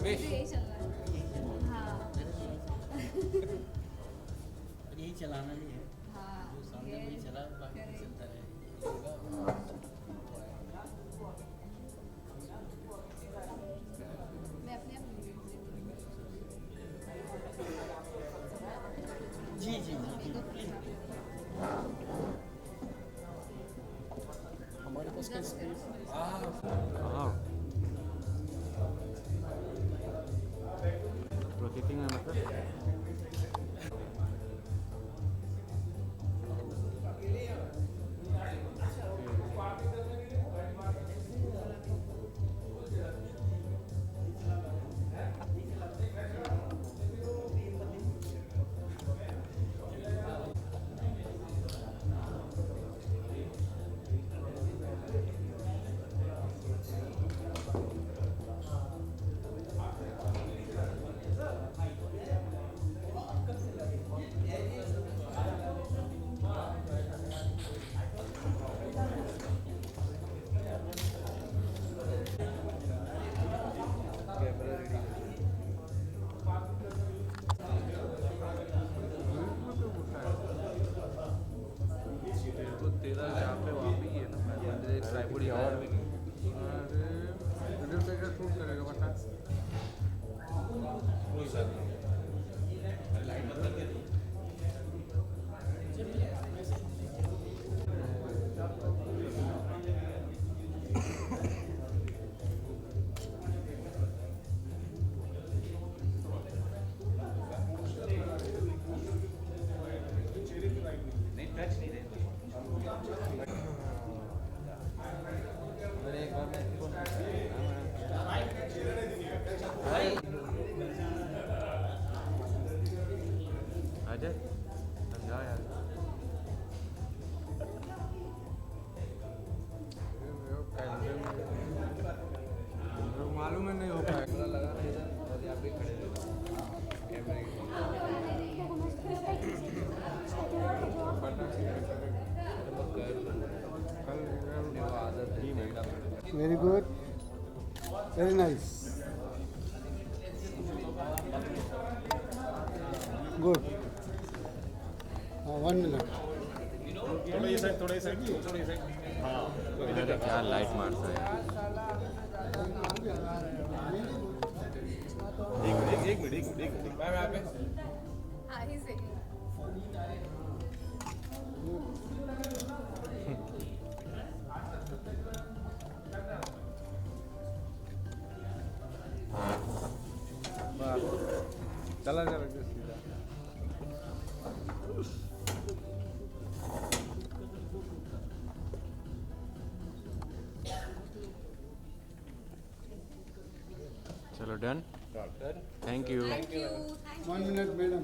रमेश यही चल रहा है। हाँ यही चलाना ही है, हाँ जो सामने वही चला, बाकी करेक्ट। चलता रहेगा। मैं अपने आप जी जी जी जी। हमारे पास क्या स्पेस? प्रोसेसिंग है मतलब तेरा जहाँ पे वहाँ पे ही है ना, मैं एक ट्राइपॉड और भी नहीं। अरे इधर पे क्या शूट करेगा बता। अजय समझा यार। मालूम है नहीं हो पाएगा, लगा नहीं था और यहाँ पे खड़े थे कैमरे कल आदत है। Very good. Very nice. Good. 1 minute. थोड़ा ये साइड, थोड़ा ये साइड, थोड़ा ये साइड। हाँ अरे क्या लाइट मारता है। एक मिनट मैम यहाँ पे। हाँ ही सही है। चला चला सीधा। चलो done. Thank you. Thank you. 1 minute, madam.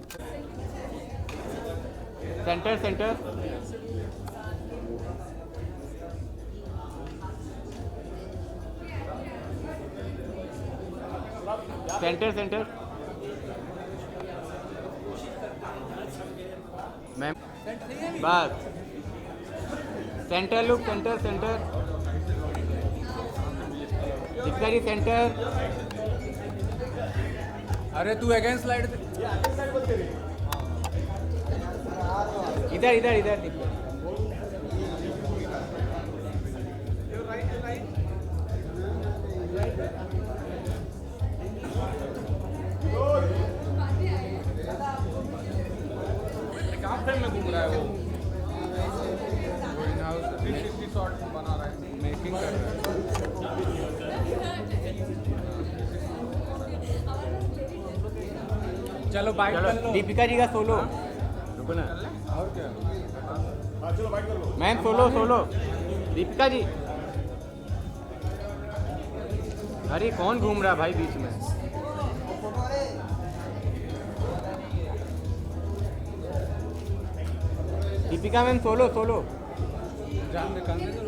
Centre centre. Centre centre ma'am बस। Centre look, centre centre. Deepika ji centre. अरे तू अगेंस्ट स्लाइड इधर इधर इधर दीपिका। कहाँ फ्रेम में घूम रहा है वो इन हाउस 360 शॉट बना रहा है, मेकिंग कर रहा है। चलो बाइट चलो कर लो। दीपिका जी का सोलो। रुको ना। और क्या हाँ चलो बाइट कर लो। Ma'am solo solo Deepika ji. अरे कौन घूम रहा भाई बीच में। Deepika ma'am solo solo. जान दे करने दो।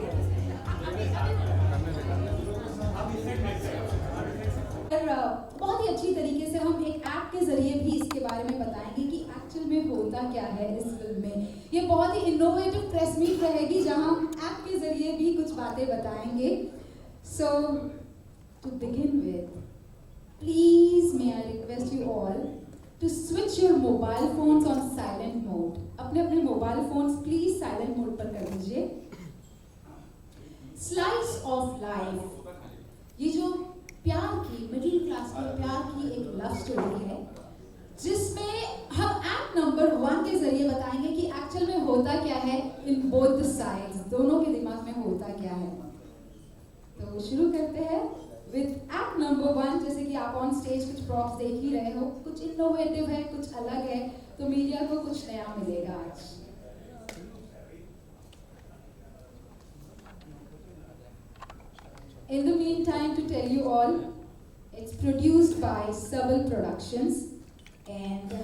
बहुत ही अच्छी तरीके से हम एक ऐप के जरिए भी इसके बारे में बताएंगे कि एक्चुअल में होता क्या है इस फिल्म में। ये बहुत ही इनोवेटिव प्रेस मीट रहेगी जहां हम ऐप के जरिए भी कुछ बातें बताएंगे। So to begin with please may I request you all to switch your mobile phones on silent mode. अपने अपने mobile phones please silent mode पर कर दीजिए. स्लाइस ऑफ लाइफ, ये जो प्यार की, मिडिल क्लास के प्यार की एक लव स्टोरी है, जिसमें हम एक्ट नंबर 1 के जरिए बताएंगे कि एक्चुअल में होता क्या है इन बोथ द साइड्स, दोनों के दिमाग में होता क्या है. तो शुरू करते हैं विद एक्ट नंबर 1. जैसे कि आप ऑन स्टेज कुछ प्रॉप्स देख ही रहे हो, कुछ इनोवेटिव है, कुछ अलग है, तो मीडिया को कुछ नया मिलेगा आज. In the meantime, to tell you all, it's produced by Sabal Productions. And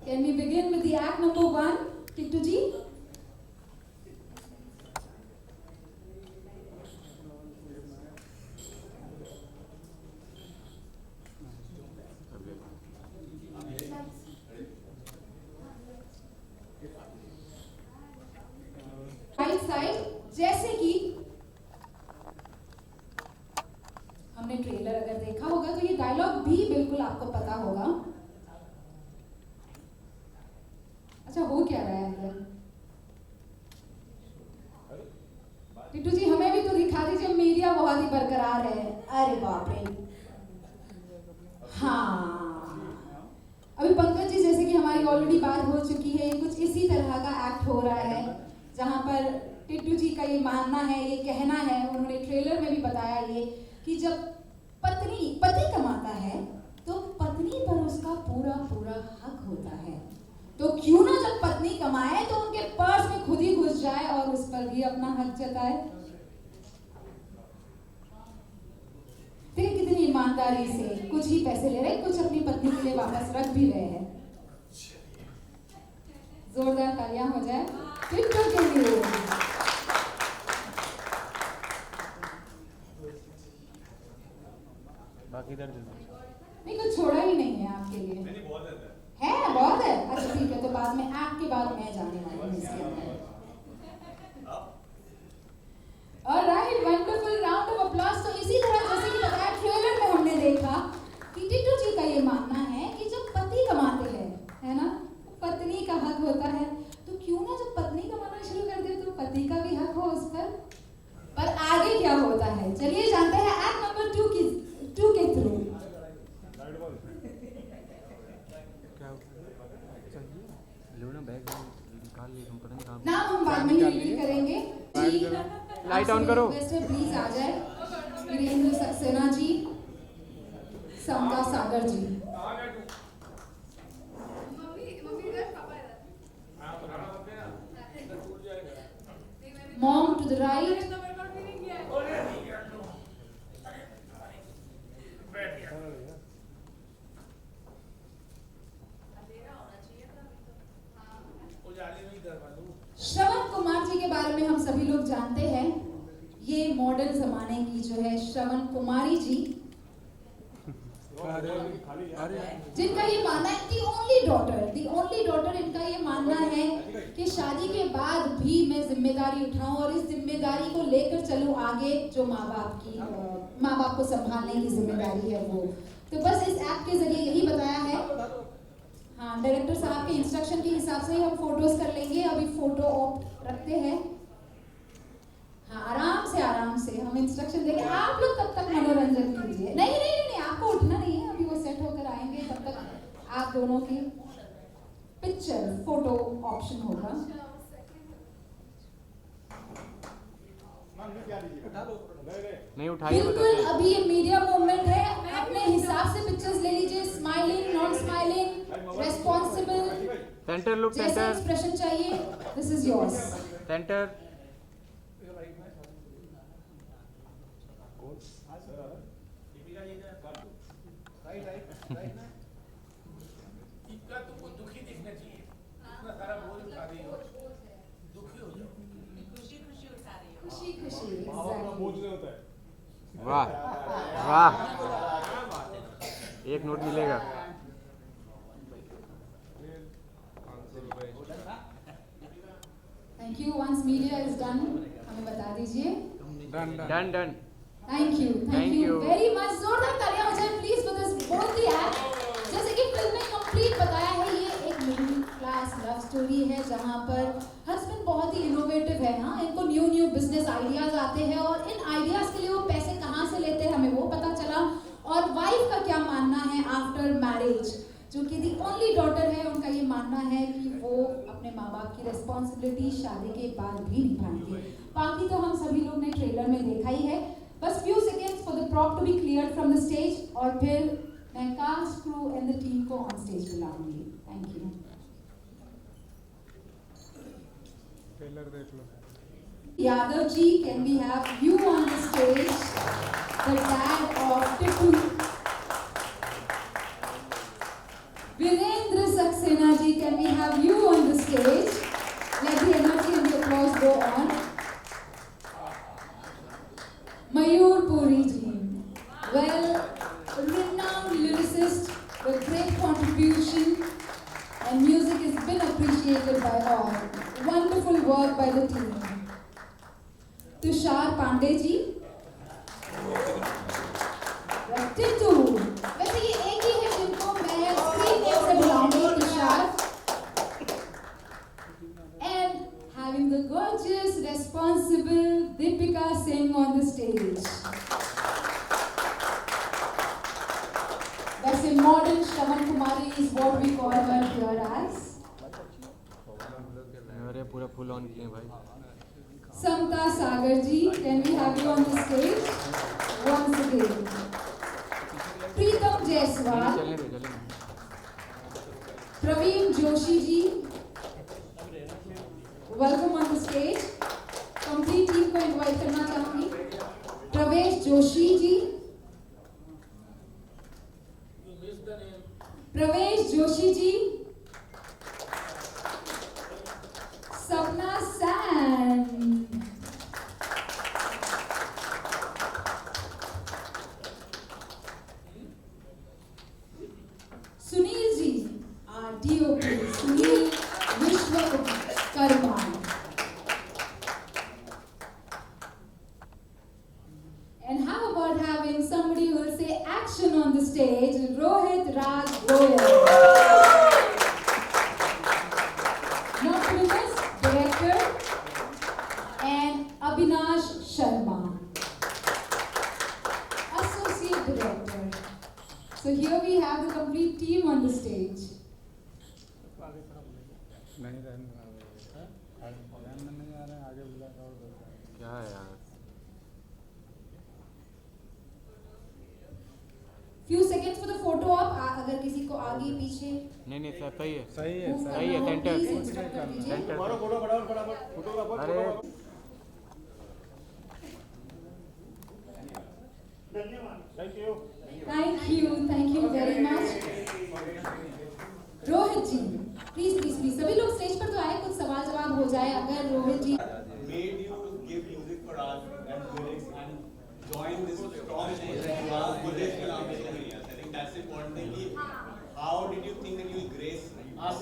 can we begin with the act number 1, Kittu ji? Right side, जैसे कि हमने ट्रेलर अगर देखा होगा तो ये डायलॉग भी बिल्कुल आपको पता होगा. अच्छा, हो क्या रहा है अंदर? टिट्टू जी हमें भी तो दिखा दीजिए. मीडिया बहुत ही बरकरार है. अरे बाप रे. हाँ, अभी पंकज जी जैसे कि हमारी ऑलरेडी बात हो चुकी है, कुछ इसी तरह का एक्ट हो रहा है जहां पर टिट्टू जी का ये मानना है, ये कहना है, उन्होंने ट्रेलर में भी बताया ये कि जब पति कमाता है तो पत्नी पर उसका पूरा पूरा हक होता है. तो क्यों ना जब पत्नी कमाए तो उनके पर्स में खुद ही घुस जाए और उस पर भी अपना हक जताए. देखिए कितनी ईमानदारी से कुछ ही पैसे ले रहे, कुछ अपनी पत्नी के लिए वापस रख भी रहे हैं. जोरदार तालियां हो जाए टिट्टू के लिए. बाकी इधर नहीं, कुछ छोड़ा ही नहीं है आपके लिए. है बहुत है. अच्छा ठीक है, तो बाद में एक्ट के बाद मैं जाने वाली हूँ इसके अंदर. Alright, wonderful, round of applause. तो इसी तरह जैसे कि बताया ट्रेलर में हमने देखा कि टिट्टू जी का ये मानना है कि जब पति कमाते हैं, है ना, पत्नी का हक होता है. तो क्यों ना जब पत्नी कमाना शुरू कर दे तो पति का भी हक हो उस पर. पर आगे क्या होता है चलिए जानते हैं एक्ट नंबर 2 के थ्रू. लो ना बैग निकाल ले, हम पता नहीं कहाँ. नाम हम बाद में ही रिवील करेंगे. लाइट ऑन करो. प्लीज आ जाए. वीरेंद्र सक्सेना जी, समता सागर जी. मम्मी इधर, पापा इधर. Mom to the right. Shravan Kumar ji के बारे में हम सभी लोग जानते हैं. ये मॉडर्न जमाने की जो है श्रवण कुमारी जी, जिनका ये मानना है दी ओनली डॉटर इनका ये मानना है कि शादी के बाद भी मैं जिम्मेदारी उठाऊं और इस जिम्मेदारी को लेकर चलूं आगे. जो माँ बाप को संभालने की जिम्मेदारी है वो. तो बस इस एक्ट के जरिए यही बताया है. हाँ, डायरेक्टर साहब के इंस्ट्रक्शन के हिसाब से ही हम फोटोज कर लेंगे. अभी फोटो ऑफ रखते हैं. हाँ, आराम से हम इंस्ट्रक्शन देंगे. आप लोग तब तक मनोरंजन कीजिए. नहीं, आपको उठना नहीं है. अभी वो सेट होकर आएंगे, तब तक आप दोनों की पिक्चर फोटो ऑप्शन होगा. नहीं उठाइए. बिल्कुल, अभी ये मीडिया मूवमेंट है. अपने हिसाब से पिक्चर्स ले लीजिए. Smiling, non smiling, responsible, centre look, जैसा सेंटर एक्सप्रेशन चाहिए. This is yours. सेंटर. इतना तुमको दुखी दिखना चाहिए. इतना सारा बोझ उठा रही हो, दुखी हो जाओ. खुशी बोझ नहीं होता है. वाह वाह, एक नोट मिलेगा. Thank you. Once media is done हमें बता दीजिए. Done. Thank you very much. जोरदार तालियां हो जाए प्लीज फॉर दिस एक्ट जैसे कि फिल्म में कंप्लीट बताया है, ये एक मिडिल क्लास लव स्टोरी है जहाँ पर हस्बैंड बहुत ही इनोवेटिव है। हाँ, इनको न्यू बिजनेस आइडियाज आते हैं और इन आइडियाज के लिए वो पैसे कहाँ से लेते हैं हमें वो पता चला। और वाइफ का क्या मानना है आफ्टर मैरिज, जो कि दी ओनली डॉटर है, उनका ये मानना है कि वो अपने माँ बाप की रिस्पॉन्सिबिलिटी शादी के बाद भी निभाएंगे। बाकी तो हम सभी लोग ने ट्रेलर में देखा ही है। बस few seconds for the prop to be clear from the stage और फिर मैं cast crew and the team को ऑन स्टेज बुलाऊंगी। Thank you. ट्रेलर देख लो। Yadav ji, can we have you on the stage? The dad of Tipu. Virendra Saxena ji, can we have you on the stage? Let the energy and the applause go on. Mayur Puri ji, well, renowned lyricist with great contribution and music has been appreciated by all. Wonderful work by the team. Tushar Pandey ji, Tittu, वैसे ये एक ही है जिनको मैं screen name से बुलाऊंगी, Tushar. And having the gorgeous, responsible Deepika Singh on the stage. वैसे modern Shravan Kumari is what we call her here as. अरे पूरा फुल ऑन किए भाई। Samta Sagar ji, can we have you on the stage once again? Preetam Jaiswal, चलने दे, चलने दे। Praveen Joshi ji, welcome on the stage. Complete team को invite करना चाहूँगी। प्रवेश जोशी जी, प्रवेश Joshi ji, Sapna Sain, Sunil ji, DOP Sunil Vishwakarma, and how about having somebody who will say action on the stage, Rohit Raj Goyal. Not to be missed, director and Abhinash Sharma, associate director. So here we have the complete team on the stage. नहीं रहने नहीं आ रहे, आगे बुला क्या है यार? Few seconds for the photo op. अगर किसी को आगे पीछे नहीं सब सही है। सही है, move सही है, करना हो, center, please instruct कर दीजिए। सेंटर। अरे Thank you very much. Rohit ji, please सभी लोग स्टेज पर तो आए, कुछ सवाल जवाब हो जाए। अगर रोहित जी made you give music for art and lyrics and join this strong team that you are Buddhist film for so many years. I think that's the important thing. Ki, how did you think that you will grace us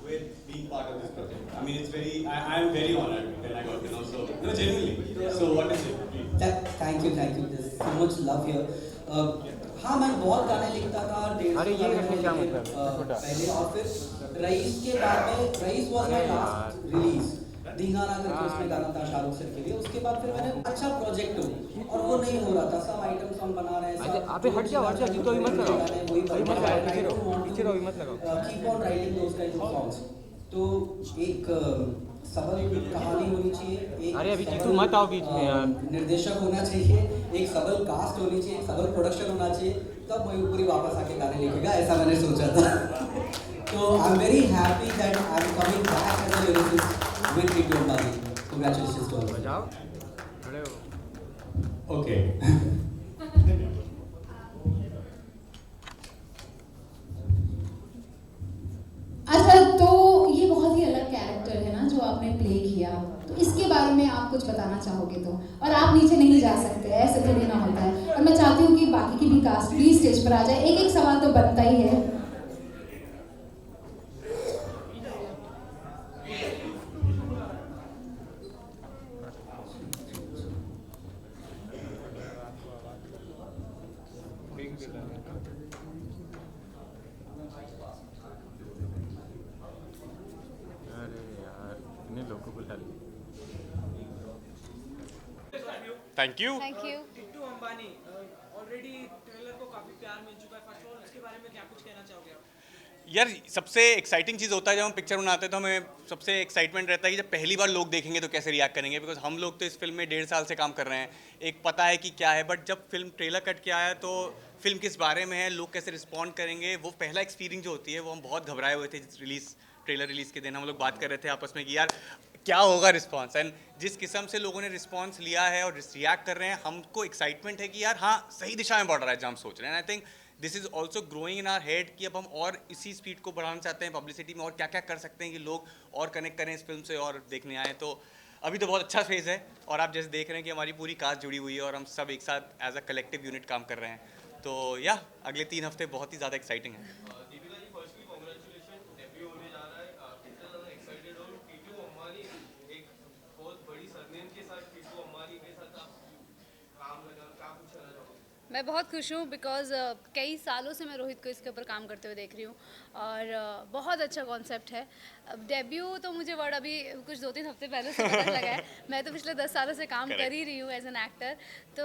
with being part of this project? I mean, it's very. I am very honored when I got to know. So, no, genuinely. So, what is it? Please. Thank you. There's so much love here. हाँ, मैं बहुत गाने लिखता था, अरे ये रखने क्या मतलब? पहले, और फिर रईस के बाद में, rice was my last release, दीगाना करके उसमें गाना था शाहरुख सर के लिए। उसके बाद फिर मैंने अच्छा प्रोजेक्ट हो और वो नहीं हो रहा था, सब आइटम सॉन्ग बना रहे हैं। अबे हट जाओ जितो भी मत लगाओ, पीछे रहो, मत लगाओ। Keep on writing those kind of songs. तो एक सबल कहानी होनी चाहिए, अरे अभी जीतू मत आओ बीच में यार। निर्देशक होना चाहिए, एक सबल कास्ट होनी चाहिए, एक सबल प्रोडक्शन होना चाहिए, तब मयूरपुरी वापस आके गाने लिखेगा, ऐसा मैंने सोचा था। तो I am very happy that I am coming back as a lyricist with Tittu Ambani. Congratulations to all. बजाओ, खड़े हो। Okay. अच्छा, तो ये बहुत ही अलग कैरेक्टर है ना जो आपने प्ले किया, तो इसके बारे में आप कुछ बताना चाहोगे तो? और आप नीचे नहीं जा सकते, ऐसे थोड़ी ना होता है। और मैं चाहती हूँ कि बाकी की भी कास्ट प्लीज स्टेज पर आ जाए, एक सवाल तो बनता ही है। लोगों को बुला लिया। Thank you. Thank you. Tittu Ambani already trailer को काफी प्यार मिल चुका है फर्स्ट ऑफ ऑल, उसके बारे में क्या कुछ कहना चाहोगे आप? यार सबसे एक्साइटिंग चीज़ होता है जब हम पिक्चर बनाते हैं तो हमें सबसे एक्साइटमेंट रहता है कि जब पहली बार लोग देखेंगे तो कैसे रिएक्ट करेंगे, बिकॉज हम लोग तो इस फिल्म में 1.5 साल से काम कर रहे हैं, एक पता है कि क्या है, बट जब फिल्म ट्रेलर कट के आया तो फिल्म किस बारे में है, लोग कैसे रिस्पॉन्ड करेंगे, वो पहला एक्सपीरियंस जो होती है वो हम बहुत घबराए हुए थे। ट्रेलर रिलीज़ के दिन हम लोग बात कर रहे थे आपस में कि यार क्या होगा रिस्पॉन्स, एंड जिस किस्म से लोगों ने रिस्पॉन्स लिया है और रिएक्ट कर रहे हैं, हमको एक्साइटमेंट है कि यार हाँ सही दिशा में बढ़ रहा है जो हम सोच रहे हैं। I think this is also growing in our head कि अब हम और इसी स्पीड को बढ़ाना चाहते हैं पब्लिसिटी में, और क्या क्या कर सकते हैं कि लोग और कनेक्ट करें इस फिल्म से और देखने आए। तो अभी तो बहुत अच्छा फेज़ है और आप जैसे देख रहे हैं कि हमारी पूरी कास्ट जुड़ी हुई है और हम सब एक साथ एज अ कलेक्टिव यूनिट काम कर रहे हैं। तो या अगले 3 हफ्ते बहुत ही ज़्यादा एक्साइटिंग है। मैं बहुत खुश हूँ बिकॉज़ कई सालों से मैं रोहित को इसके ऊपर काम करते हुए देख रही हूँ और बहुत अच्छा कॉन्सेप्ट है। डेब्यू तो मुझे वर्ड अभी कुछ 2-3 हफ्ते पहले से पता लगा है, मैं तो पिछले 10 सालों से काम कर ही रही हूँ एज एन एक्टर, तो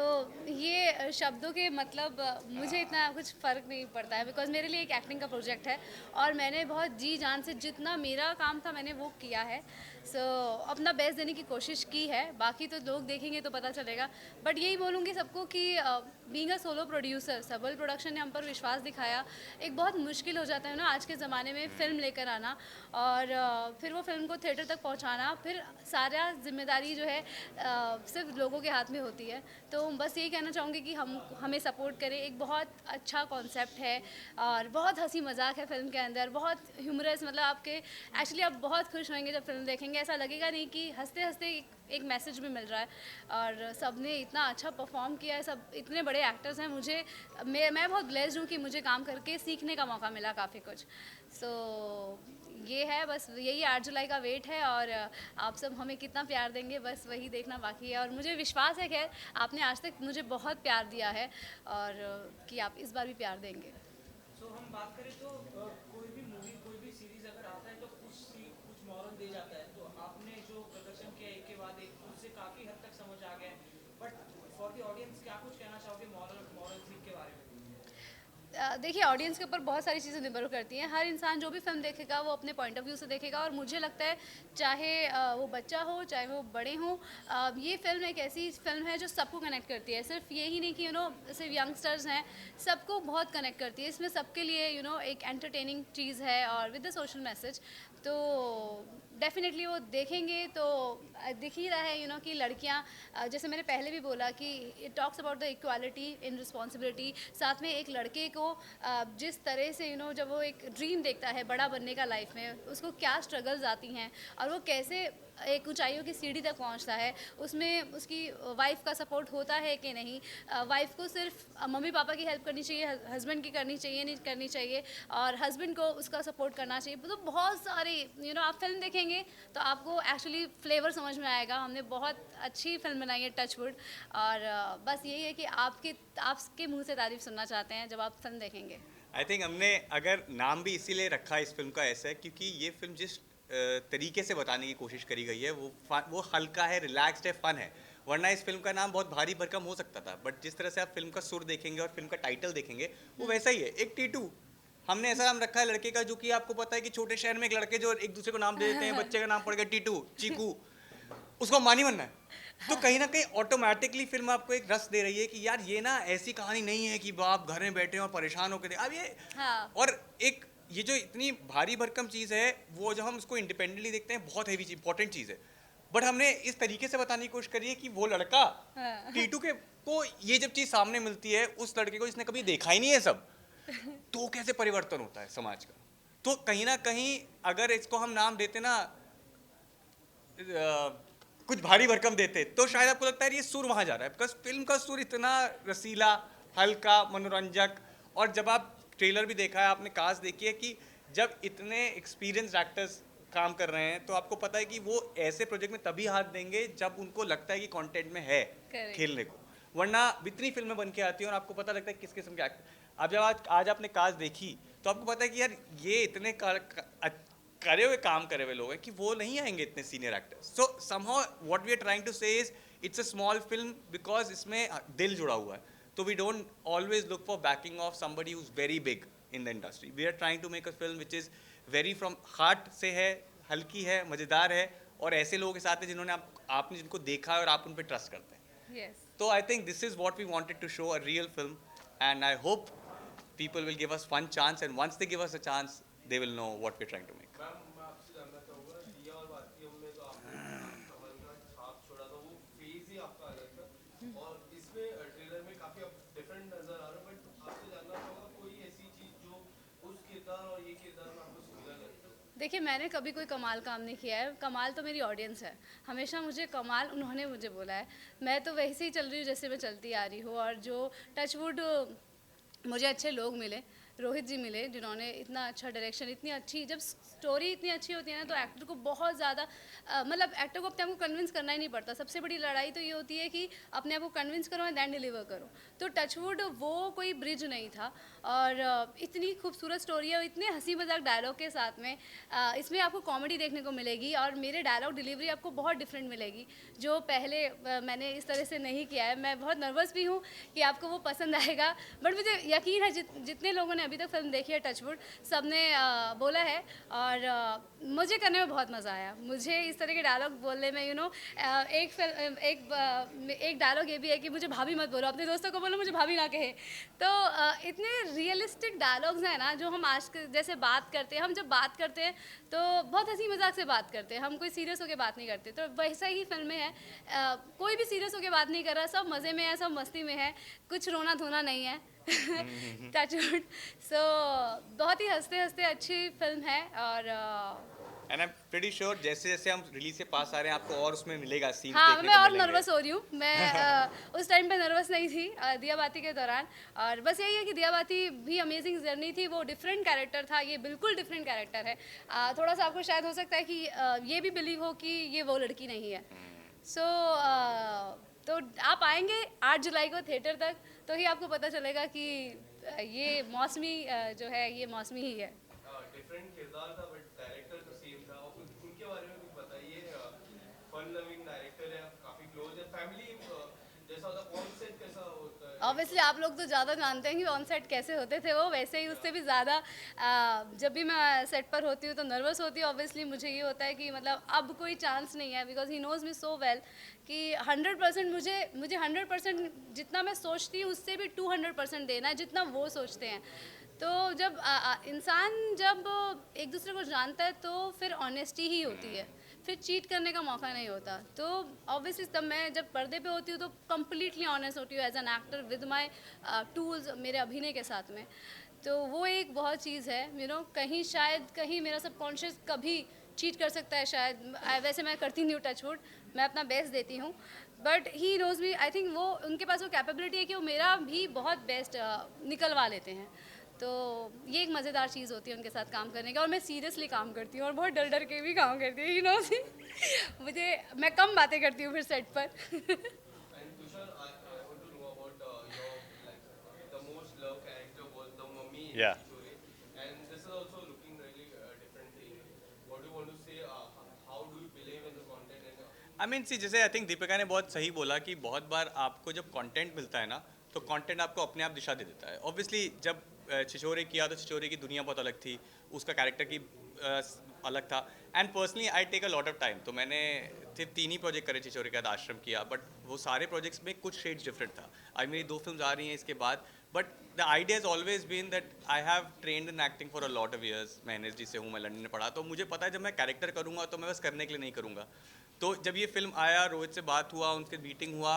ये शब्दों के मतलब मुझे इतना कुछ फ़र्क नहीं पड़ता है बिकॉज़ मेरे लिए एक एक्टिंग का प्रोजेक्ट है और मैंने बहुत जी जान से जितना मेरा काम था मैंने वो किया है। सो अपना बेस्ट देने की कोशिश की है, बाकी तो लोग देखेंगे तो पता चलेगा। बट यही बोलूँगी सबको कि बीइंग अ सोलो प्रोड्यूसर, सबल प्रोडक्शन ने हम पर विश्वास दिखाया। एक बहुत मुश्किल हो जाता है ना आज के ज़माने में फ़िल्म लेकर आना और फिर वो फिल्म को थिएटर तक पहुंचाना, फिर सारा जिम्मेदारी जो है सिर्फ लोगों के हाथ में होती है। तो बस यही कहना चाहूँगी कि हमें सपोर्ट करें। एक बहुत अच्छा कॉन्सेप्ट है और बहुत हंसी मजाक है फिल्म के अंदर, बहुत ह्यूमरस, मतलब आपके एक्चुअली आप बहुत खुश होंगे जब फिल्म देखेंगे। ऐसा लगेगा नहीं कि हंसते हंसते एक मैसेज भी मिल रहा है और सब ने इतना अच्छा परफॉर्म किया है, सब इतने बड़े एक्टर्स हैं। मैं बहुत ब्लेस्ड हूँ कि मुझे काम करके सीखने का मौका मिला काफ़ी कुछ। सो ये है, बस यही 8 जुलाई का वेट है और आप सब हमें कितना प्यार देंगे बस वही देखना बाकी है। और मुझे विश्वास है खैर आपने आज तक मुझे बहुत प्यार दिया है और कि आप इस बार भी प्यार देंगे। सो हम बात करें तो कोई भी मूवी कोई भी सीरीज अगर आता है तो कुछ मॉरल दे जाता है, तो आपने जो प्रदर्शन किया एक के बाद एक उससे काफ़ी हद तक समझ आ गया, बट फॉर द ऑडियंस क्या कुछ कहना चाहोगे मॉरल सीख के बारे में? देखिए ऑडियंस के ऊपर बहुत सारी चीज़ें निर्भर करती हैं। हर इंसान जो भी फिल्म देखेगा वो अपने पॉइंट ऑफ व्यू से देखेगा और मुझे लगता है चाहे वो बच्चा हो चाहे वो बड़े हों, ये फिल्म एक ऐसी फिल्म है जो सबको कनेक्ट करती है। सिर्फ यही नहीं कि सिर्फ यंगस्टर्स हैं, सबको बहुत कनेक्ट करती है। इसमें सबके लिए एक एंटरटेनिंग चीज़ है और विद द सोशल मैसेज, तो डेफिनेटली वो देखेंगे तो दिख ही रहा है कि लड़कियां, जैसे मैंने पहले भी बोला कि it talks about the equality in responsibility. साथ में एक लड़के को जिस तरह से जब वो एक ड्रीम देखता है बड़ा बनने का लाइफ में, उसको क्या स्ट्रगल्स आती हैं और वो कैसे एक ऊंचाइयों की सीढ़ी तक पहुंचता है, उसमें उसकी वाइफ का सपोर्ट होता है कि नहीं, वाइफ को सिर्फ मम्मी पापा की हेल्प करनी चाहिए, हस्बैंड की करनी चाहिए नहीं करनी चाहिए, और हस्बैंड को उसका सपोर्ट करना चाहिए। तो बहुत सारे आप फिल्म देखेंगे तो आपको एक्चुअली फ्लेवर समझ में आएगा। हमने बहुत अच्छी फिल्म बनाई है टचवुड, और बस यही है कि आपके मुँह से तारीफ सुनना चाहते हैं जब आप फिल्म देखेंगे। आई थिंक हमने अगर नाम भी इसीलिए रखा इस फिल्म का ऐसा है क्योंकि ये फिल्म जिस तरीके से बताने की कोशिश करी गई है वो हल्का है, रिलैक्स्ड है, फन है। वरना इस फिल्म का नाम बहुत भारी भरकम हो सकता था, बट जिस तरह से आप फिल्म का सुर देखेंगे और फिल्म का टाइटल देखेंगे वो वैसा ही है, एक टीटू। हमने ऐसा नाम रखा है लड़के का जो कि आपको पता है कि छोटे शहर में एक लड़के जो एक दूसरे को नाम दे देते हैं, बच्चे का नाम पड़ गया टीटू, चीकू, उसको मानी बनना है। तो कहीं ना कहीं ऑटोमेटिकली फिल्म आपको एक रस दे रही है कि यार ये ना ऐसी कहानी नहीं है कि आप घर में बैठे हो और परेशान होकर अब ये और एक ये जो इतनी भारी भरकम चीज़ है वो जब हम उसको इंडिपेंडेंटली देखते हैं बहुत हैवी इंपॉर्टेंट चीज़ है, बट हमने इस तरीके से बताने की कोशिश करी है कि वो लड़का टीटू को ये जब चीज़ सामने मिलती है, उस लड़के को जिसने कभी देखा ही नहीं है सब, तो कैसे परिवर्तन होता है समाज का। तो कहीं ना कहीं अगर इसको हम नाम देते ना कुछ भारी भरकम देते तो शायद आपको लगता है ये सुर वहाँ जा रहा है, बिकॉज फिल्म का सुर इतना रसीला, हल्का, मनोरंजक। और जब आप ट्रेलर भी देखा है आपने, कास्ट देखी है कि जब इतने एक्सपीरियंस्ड एक्टर्स काम कर रहे हैं तो आपको पता है कि वो ऐसे प्रोजेक्ट में तभी हाथ देंगे जब उनको लगता है कि कंटेंट में है खेलने को, वरना इतनी फिल्में बन के आती हैं और आपको पता लगता है किस किस्म के एक्टर। अब जब आज आपने कास्ट देखी तो आपको पता है कि यार ये इतने करे हुए काम करे हुए लोग हैं कि वो नहीं आएंगे इतने senior actors. So somehow what we are trying to say is it's a small film because इसमें दिल जुड़ा हुआ है. तो we don't always look for backing of somebody who is very big in the industry. We are trying to make a film which is very from heart से है, हल्की है, मज़ेदार है और ऐसे लोगों के साथ है जिन्होंने आपने जिनको देखा है और आप उन पर ट्रस्ट करते हैं. Yes. So I think this is what we wanted to show, a real film, and I hope people will give us one chance, and once they give us a chance, they will know what we're trying to make. Ma'am मैं आपसे जानना चाहूँगा दिया और बाकी में तो आपने कमल का छाप छोड़ा था, वो फेज ही आपका अलग था और इसमें ट्रेलर में काफ़ी आप डिफरेंट नज़र आ रहे हो. बट आपसे जानना चाहूँगा कोई ऐसी चीज़ जो उस किरदार और ये किरदार में आपको सिमिलर लगता है? देखिए, मैंने कभी कोई कमाल काम नहीं किया है. कमाल तो मेरी ऑडियंस है. हमेशा मुझे कमाल उन्होंने मुझे बोला है. मैं तो वैसे ही चल रही हूँ जैसे मैं चलती आ रही हूँ. और जो टचवुड मुझे अच्छे लोग मिले, रोहित जी मिले जिन्होंने इतना अच्छा डायरेक्शन, इतनी अच्छी, जब स्टोरी इतनी अच्छी होती है ना तो एक्टर को बहुत ज़्यादा मतलब एक्टर को अपने आप को कन्विंस करना ही नहीं पड़ता. सबसे बड़ी लड़ाई तो ये होती है कि अपने आप को कन्विंस करो एंड देन डिलीवर करो. तो टचवुड वो कोई ब्रिज नहीं था और इतनी खूबसूरत स्टोरी है और इतने हंसी मजाक डायलॉग के साथ में इसमें आपको कॉमेडी देखने को मिलेगी और मेरे डायलॉग डिलीवरी आपको बहुत डिफरेंट मिलेगी जो पहले मैंने इस तरह से नहीं किया है. मैं बहुत नर्वस भी हूँ कि आपको वो पसंद आएगा, बट मुझे यकीन है जितने लोगों ने अभी तक फिल्म देखी है टचवुड, सब ने बोला है और मुझे करने में बहुत मज़ा आया. मुझे इस तरह के डायलॉग बोलने में एक डायलॉग ये भी है कि मुझे भाभी मत बोलो, अपने दोस्तों को बोलो मुझे भाभी ना कहे. तो इतने रियलिस्टिक डायलॉग्स हैं ना जो हम आज जैसे बात करते हैं, हम जब बात करते हैं तो बहुत हंसी मजाक से बात करते हैं, हम कोई सीरियस होकर बात नहीं करते. तो वैसा ही फिल्म में है, कोई भी सीरियस होकर बात नहीं कर रहा, सब मज़े में है, सब मस्ती में है, कुछ रोना धोना नहीं है. टचवुड. सो बहुत ही हंसते हंसते अच्छी फिल्म है और And I'm pretty sure जैसे जैसे हम रिलीज से पास आ रहे हैं आपको और उसमें मिलेगा सीन. हाँ, मैं और नर्वस हो रही हूँ. मैं उस टाइम पे नर्वस नहीं थी दिया बाती के दौरान. और बस यही है कि दिया बाती भी अमेजिंग जर्नी थी. वो डिफरेंट कैरेक्टर था, ये बिल्कुल डिफरेंट कैरेक्टर है. थोड़ा सा आपको शायद हो सकता है कि ये भी बिलीव हो कि ये वो लड़की नहीं है. सो तो आप आएंगे 8 जुलाई को थिएटर तक तो ही आपको पता चलेगा कि ये मौसमी जो है ये मौसमी ही है. डिफरेंट किरदार था बट डायरेक्टर तो सेम था. और उनके बारे में कुछ बताइए. फन लविंग डायरेक्टर है, काफ़ी क्लोज है, फैमिली जैसा होता है. ऑन सेट कैसा होता है? ऑब्वियसली आप लोग तो ज़्यादा जानते हैं कि ऑन सेट कैसे होते थे वो, वैसे ही उससे भी ज़्यादा जब भी मैं सेट पर होती हूँ तो नर्वस होती हूँ. ऑब्वियसली मुझे ये होता है कि मतलब अब कोई चांस नहीं है because he knows me so well कि 100% मुझे 100% जितना मैं सोचती हूँ उससे भी 200% देना है जितना वो सोचते हैं. तो जब इंसान जब एक दूसरे को जानता है तो फिर ऑनेस्टी ही होती है, फिर चीट करने का मौका नहीं होता. तो ऑब्वियसली तब मैं जब पर्दे पे होती हूँ तो कम्प्लीटली ऑनेस्ट होती हूँ as an actor with my tools मेरे अभिनय के साथ में. तो वो एक बहुत चीज़ है कहीं शायद कहीं मेरा सबकॉन्शियस कभी चीट कर सकता है शायद. वैसे मैं करती नहीं हूँ टचवुड, मैं अपना बेस्ट देती हूँ, but he knows me. I think वो उनके पास वो कैपेबिलिटी है कि वो मेरा भी बहुत बेस्ट निकलवा लेते हैं. तो ये एक मज़ेदार चीज़ होती है उनके साथ काम करने की. और मैं सीरियसली काम करती हूँ और बहुत डर डर के भी काम करती हूँ. मैं कम बातें करती हूँ फिर सेट पर. And Tushar, I want to know about your the most loved character was the mummy in Yeah. Chore, and this is also looking really differently. What do you want to say? How do you believe in the content? And I mean, see, जैसे I think Deepika ने बहुत सही बोला कि बहुत बार आपको जब content मिलता है ना तो कंटेंट आपको अपने आप दिशा दे देता है. ऑब्वियसली जब छिछोरे किया तो छिछोरे की दुनिया बहुत अलग थी, उसका कैरेक्टर की अलग था. And personally I take a lot of time. तो मैंने सिर्फ 3 ही प्रोजेक्ट करे छिछोरे के बाद आश्रम किया, बट वो सारे प्रोजेक्ट्स में कुछ शेड्स डिफरेंट था. आज मेरी 2 फिल्म्स आ रही हैं इसके बाद, but the idea is always been that I have trained in acting for a lot of years. मैं NSD से हूँ, मैं लंदन में पढ़ा, तो मुझे पता है जब मैं कैरेक्टर करूँगा तो मैं बस करने के लिए नहीं करूँगा. तो जब ये फिल्म आया, रोहित से बात हुआ, उनसे मीटिंग हुआ,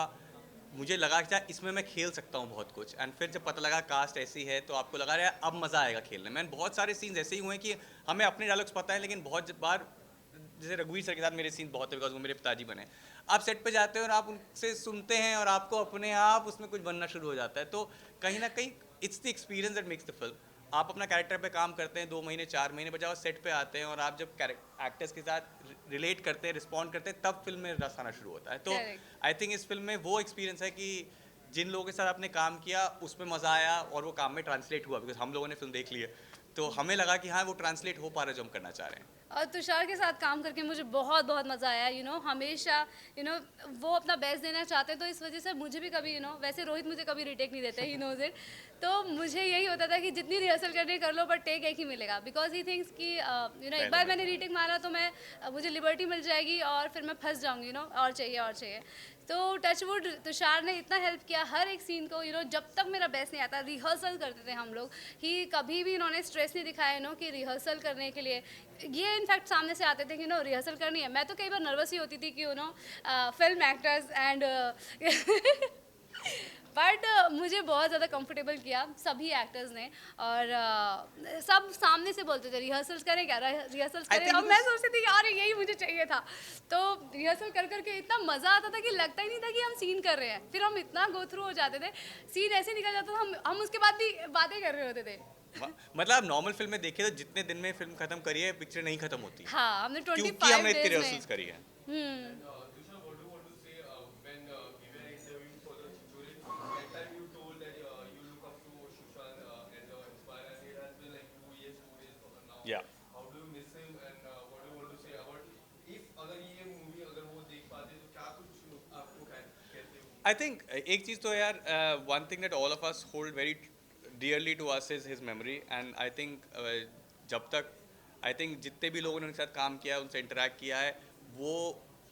मुझे लगा कि इसमें मैं खेल सकता हूँ बहुत कुछ. एंड फिर जब पता लगा कास्ट ऐसी है तो आपको लगा रहा है अब मज़ा आएगा खेलने में. बहुत सारे सीन्स ऐसे ही हुए हैं कि हमें अपने डायलॉग्स पता है, लेकिन बहुत बार जैसे रघुवीर सर के साथ मेरे सीन बहुत है बिकॉज वो मेरे पिताजी बने. आप सेट पे जाते हो और आप उनसे सुनते हैं और आपको अपने आप उसमें कुछ बनना शुरू हो जाता है. तो कहीं ना कहीं it's the experience that makes the film. आप अपना कैरेक्टर पे काम करते हैं 2 महीने 4 महीने बजाओ सेट पे आते हैं और आप जब एक्टर्स के साथ रिलेट करते हैं, रिस्पॉन्ड करते हैं, तब फिल्म में रस आना शुरू होता है. तो आई थिंक इस फिल्म में वो एक्सपीरियंस है कि जिन लोगों के साथ आपने काम किया उसमें मज़ा आया और वो काम में ट्रांसलेट हुआ. बिकॉज हम लोगों ने फिल्म देख ली है तो हमें लगा कि हाँ वो ट्रांसलेट हो पा रहा है जो हम करना चाह रहे हैं. और तुषार के साथ काम करके मुझे बहुत बहुत मज़ा आया। हमेशा वो अपना बेस्ट देना चाहते, तो इस वजह से मुझे भी कभी वैसे रोहित मुझे कभी रिटेक नहीं देते, ही नोज इट। तो मुझे यही होता था कि जितनी रिहर्सल करनी कर लो, बट टेक एक ही मिलेगा, बिकॉज ही थिंक्स कि एक बार मैंने रीटेक मारा तो मुझे लिबर्टी मिल जाएगी और फिर मैं फंस जाऊँगी, और चाहिए। तो टचवुड तुषार ने इतना हेल्प किया हर एक सीन को, जब तक मेरा बेस्ट नहीं आता, रिहर्सल करते थे हम लोग ही, कभी भी इन्होंने स्ट्रेस नहीं दिखाया कि रिहर्सल करने के लिए। ये इनफैक्ट सामने से आते थे कि रिहर्सल करनी है। मैं तो कई बार नर्वस ही होती थी कि फिल्म एक्टर्स एंड बट मुझे बहुत ज़्यादा कंफर्टेबल किया सभी एक्टर्स ने, और सब सामने से बोलते थे रिहर्सल्स करें क्या, रिहर्सल्स करें। और मैं सोचती थी यार यही मुझे चाहिए था। तो रिहर्सल कर करके इतना मज़ा आता था कि लगता ही नहीं था कि हम सीन कर रहे हैं। फिर हम इतना गो थ्रू हो जाते थे, सीन ऐसे निकल जाता था, हम उसके बाद भी बातें कर रहे होते थे। मतलब आप नॉर्मल फिल्म में देखिए तो जितने दिन में फिल्म खत्म करी है, पिक्चर नहीं खत्म होती। हाँ, हमने 25 क्योंकि हमने इतनी डेज रिहर्सल्स करी है। Yeah. How do you miss him and what do you want to say about if अगर ये मूवी अगर वो देख पाते तो क्या कुछ आपको कहते हो? I think एक चीज़ तो यार one thing that all of us hold very dearly to us is his memory, and I think जब तक I think जितने भी लोगों ने उनके साथ काम किया है, उनसे interact किया है, वो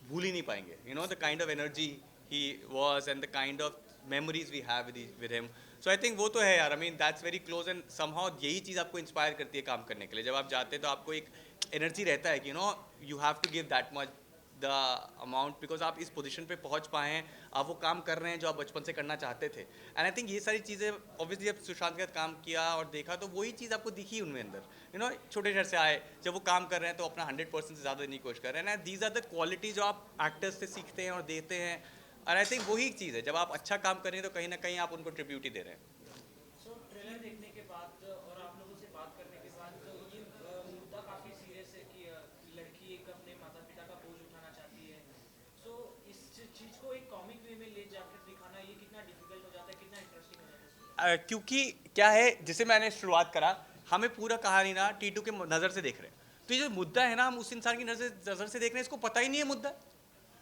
भूल ही नहीं पाएंगे. The kind of energy he was and the kind of memories we have with him. So I think वो तो है यार. I mean that's very close and somehow यही चीज़ आपको inspire करती है काम करने के लिए. जब आप जाते हैं तो आपको एक एनर्जी रहता है कि you have to give that much the amount because आप इस पोजीशन पे पहुंच पाए हैं, आप वो काम कर रहे हैं जो आप बचपन से करना चाहते थे. एंड आई थिंक ये सारी चीज़ें ऑब्वियसली जब सुशांत के साथ काम किया और देखा तो वही चीज़ आपको दिखी उनमें अंदर. छोटे शहर से आए, जब वो काम कर रहे हैं तो अपना 100% से ज़्यादा देने की कोशिश कर रहे हैं. And these are the quality जो आप एक्टर्स से सीखते हैं और देते हैं. और आई थिंक वही चीज़ है, जब आप अच्छा काम कर रहे हैं तो कहीं ना कहीं आप उनको ट्रिब्यूट ही दे रहे हैं. ट्रेलर देखने के बाद और आप लोगों से बात करने के बाद तो ये मुद्दा काफ़ी सीरियस है कि लड़की एक अपने माता पिता का बोझ उठाना चाहती है. सो इस चीज़ को एक कॉमिक वे में ले जाकर दिखाना ये कितना डिफिकल्ट हो जाता है, कितना इंटरेस्टिंग हो जाता है? क्योंकि क्या है, जैसे मैंने शुरुआत करा, हमें पूरा कहानी ना टीटू के नज़र से देख रहे हैं. तो ये जो मुद्दा है ना, हम उस इंसान की नज़र से देख रहे हैं, इसको पता ही नहीं है मुद्दा,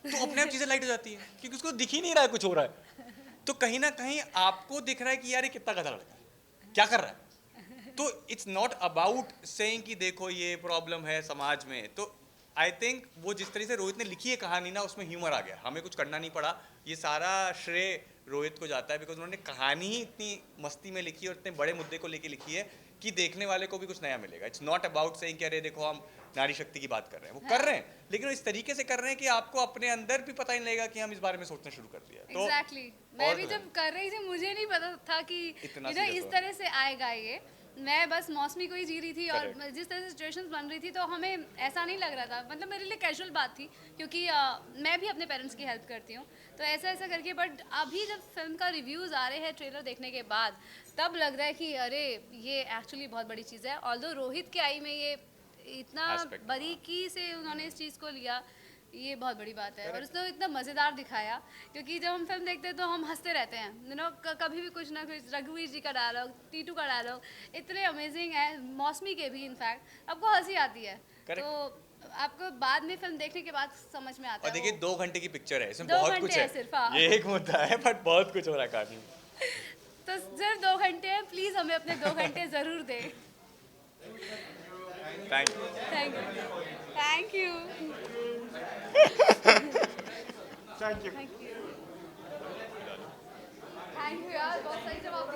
तो अपने आप चीज़ें लाइट हो जाती है क्योंकि उसको दिख ही नहीं रहा है कुछ हो रहा है. तो कहीं ना कहीं आपको दिख रहा है कि यार ये कितना गधा लड़का है, क्या कर रहा है. तो इट्स नॉट अबाउट सेइंग कि देखो ये प्रॉब्लम है समाज में. तो आई थिंक वो जिस तरह से रोहित ने लिखी है कहानी ना, उसमें ह्यूमर आ गया. हमें कुछ करना नहीं पड़ा, ये सारा श्रेय रोहित को जाता है बिकॉज उन्होंने कहानी ही इतनी मस्ती में लिखी और इतने बड़े मुद्दे को लेके लिखी है कि देखने वाले को भी कुछ नया मिलेगा. इट्स नॉट अबाउट सेइंग कि अरे देखो हम नारी शक्ति की बात कर रहे हैं. वो कर रहे हैं लेकिन इस तरीके से कर रहे हैं कि आपको अपने अंदर भी पता ही नहीं लगेगा कि हम इस बारे में सोचना शुरू कर दिया. तो Exactly. मैं भी जब कर रही थी मुझे नहीं पता था कि इस तरह से आएगा ये. मैं बस मौसमी को ही जी रही थी और जिस तरह से सिचुएशंस बन रही थी तो हमें ऐसा नहीं लग रहा था. मतलब मेरे लिए कैजुअल बात थी क्योंकि मैं भी अपने पेरेंट्स की हेल्प करती हूँ, तो ऐसा करके. बट अभी जब फिल्म का रिव्यूज़ आ रहे हैं ट्रेलर देखने के बाद, तब लग रहा है कि अरे ये एक्चुअली बहुत बड़ी चीज़ है. ऑल्दो रोहित के आई में ये इतना बारीकी से उन्होंने इस चीज़ को लिया, ये बहुत बड़ी बात है. और उसने इतना मज़ेदार दिखाया क्योंकि जब हम फिल्म देखते हैं तो हम हंसते रहते हैं. कभी भी कुछ ना कुछ, रघुवीर जी का डायलॉग, टीटू का डायलॉग इतने अमेजिंग है, मौसमी के भी इनफैक्ट आपको हंसी आती है. तो आपको बाद में फिल्म देखने के बाद समझ में आता है. और देखिए 2 घंटे की पिक्चर है, इसमें 2 बहुत घंटे कुछ है सिर्फ, हाँ. ये एक मुद्दा है बट बहुत कुछ हो रहा है कहानी में. तो सिर्फ 2 घंटे हैं, प्लीज़ हमें अपने 2 घंटे ज़रूर दें. Thank you. Thank you. Thank you. Thank you. Thank you यार, बहुत सही जवाब.